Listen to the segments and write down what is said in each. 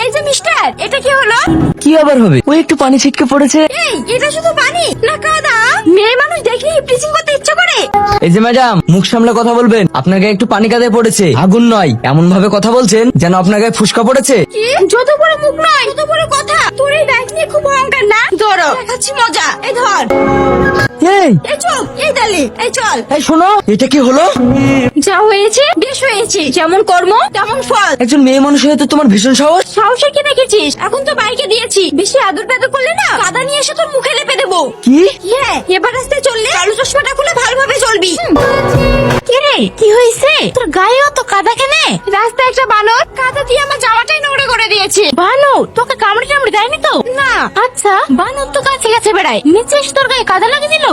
এই যে মিস্টার, এটা কি হলো? কি আবার হবে? ওই একটু পানি ছিটকে পড়েছে। এই, এটা শুধু পানি না কাদা? মেয়ে মানুষ দেখে ব্লিচিং করতে ইচ্ছা করে। এই যে ম্যাডাম, মুখ সামলে কথা বলবেন। আপনার গায়ে একটু পানি কাদে পড়েছে, আগুন নয়। এমন ভাবে কথা বলছেন যেন আপনার গায়ে ফুসকা পড়েছে। কি? যত বড় মুখ নয় তত বড় কথা। তোর এই ব্যাগ নিয়ে খুব অহংকার না? ধরো, দেখাচ্ছি মজা। এই ধর। এই এই চুপ, এই দালি, এই চল। এই শোনো, এটা কি হলো? যা হয়েছে বেশ হয়েছে, যেমন কর্ম তেমন ফল। একজন মেয়ে মানুষ হয়ে তো তোমার ভীষণ সাহস। সাহসে কি রেখেছিস? এখন তো বাইকে দিয়েছি, বেশি আদর টাদর করলে না কাদা নিয়ে এসে তোর মুখে লেপে দেবো। কি? হ্যাঁ, এবার রাস্তায় চললে কালো চশমাটা খুলে ভালোভাবে চলবি। কিরে, কি হয়েছে? তোর গায়ে অত কাদা কেনে? রাস্তায় একটা বানর কাদা দিয়ে আমার জামাটাই নোংরা করে দিয়েছে। বানর তোকে কামড়ে টামড়ে দেয়নি তো? না। আচ্ছা, বানর তো কাছে কাছে বেড়ায়, নিচে এসে তোর গায়ে কাদা লাগিয়ে দিল?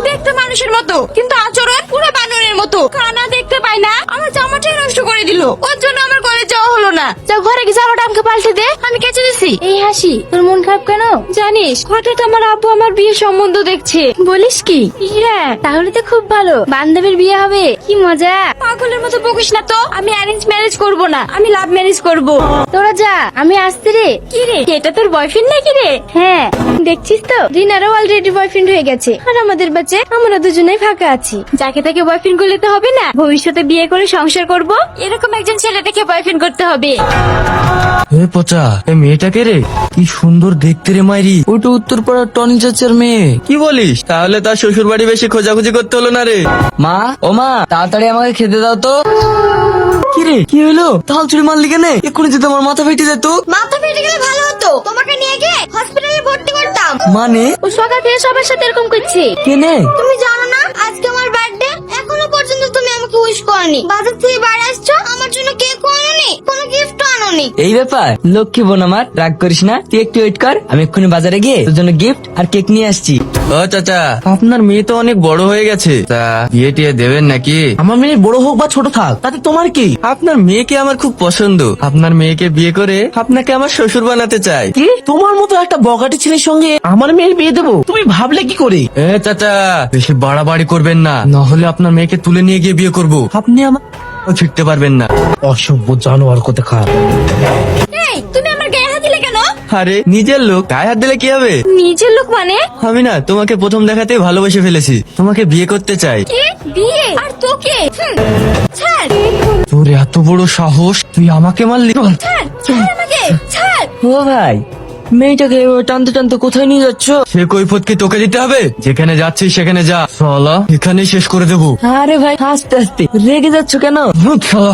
দেখতে মানুষের মতো, কিন্তু আচরণ পুরো বানরের মতো। কানা দেখতে পায় না, আমার জামাটাই নষ্ট করে দিল। ওর জন্য আমার কলেজ যাওয়া হলো না। যা ঘরে গিয়ে জামাটা আমাকে পাল্টে দে, আমি কেচে দিছি। এই হাসি, তোর মন খারাপ কেন? জানিস, হঠাৎ আমার আব্বু আমার বিয়ের সম্বন্ধ দেখছে। বলিস কি? হ্যাঁ, তাহলে তো খুব ভালো, বান্ধবীর বিয়ে হবে। কি মজা। পাগলের মতো বকিস না তো, আমি অ্যারেঞ্জ ম্যারেজ করব না, আমি লাভ ম্যারেজ করব। তোরা যা, আমি আসছি রে। কি রে, এটা তোর বয়ফ্রেন্ড নাকি রে? হ্যাঁ, দেখছিস তো রিনারও অলরেডি বয়ফ্রেন্ড হয়ে গেছে, আর আমাদের বাচ্চা আমরা দুজনেই ফাঁকা আছি। যাকে তাকে বয়ফ্রেন্ড করলে তো হবে না, ভবিষ্যতে বিয়ে করে সংসার করব, এরকম একজন ছেলে দেখে বয়ফ্রেন্ড করতে হবে। এ পচা, এ মেয়েটাকে রে, কি সুন্দর দেখতে রে মাইরি। ওটা উত্তরপাড়ার টনি চাচার মেয়ে। কি বলিস? তাহলে তার শ্বশুর বাড়ি বেশি খোঁজাখুঁজি করতে হলো না রে। মা, ও মা, তাড়াতাড়ি আমাকে খেতে দাও তো। কি রে, কি হলো? তাল চুরি মারলি কেন? এক্ষুনি যদি আমার মাথা ফেটে যেত। মাথা ফেটে গেলে ভালো হতো, তোমাকে নিয়ে গিয়ে হসপিটালে ভর্তি করতাম। মানে? ও সকাল থেকে সবার সাথে এরকম করছে। কেনে? তুমি জানো না আজকে আমার বার্থডে? এখনো পর্যন্ত তুমি আমাকে উইশ করনি। বাজার থেকে বাড়ি আসছো, আমার জন্য কেক আনোনি, কোনো গিফট আনোনি। এই ব্যাপার? লক্ষ্মী বোন আমার, রাগ করিস না, তুই একটু ওয়েট কর, আমি এক্ষুনি বাজারে গিয়ে তোর জন্য গিফট আর কেক নিয়ে আসছি। ও চাচা, আপনার মেয়ে তো অনেক বড় হয়ে গেছে, তা বিয়ে টিয়ে দেবেন নাকি? আমার মেয়ে বড় হোক বা ছোট থাক, তাতে তোমার কি? আপনার মেয়েকে আমার খুব পছন্দ। আপনার মেয়েকে বিয়ে করে আপনাকে আমার শ্বশুর বানাতে চাই। কি? তোমার মতো একটা বগাটি ছেলের সঙ্গে আমার মেয়ের বিয়ে দেবো? তুমি ভাবলে কি করে? এ চাচা, বেশি বাড়াবাড়ি করবেন না, নহলে আপনার মেয়েকে তুলে নিয়ে গিয়ে বিয়ে করব। আপনি আমার ফিরতে পারবেন না। অসভ্য জানোয়ার কোথাকার। এই, তুমি আমার গায়ে হাত দিলে কেন? আরে নিজের লোক, গায়ে হাত দিলে কি হবে? নিজের লোক মানে? আমি না তোমাকে প্রথম দেখাতেই ভালোবেসে ফেলেছি, তোমাকে বিয়ে করতে চাই। কি? বিয়ে? আর তোকে? ছাড়, তোর এত বড় সাহস, তুই আমাকে মারলি? ছাড়, ছাড় আমাকে, ছাড়। ও ভাই, মেয়েটাকে এভাবে টানতে টানতে কোথায় নিয়ে যাচ্ছ? সে কৈফত কি তোকে দিতে হবে? যেখানে যাচ্ছিস সেখানে যা, শালা এখানেই শেষ করে দেবো। আরে ভাই, আস্তে আস্তে, রেগে যাচ্ছ কেন? ধুৎ শালা।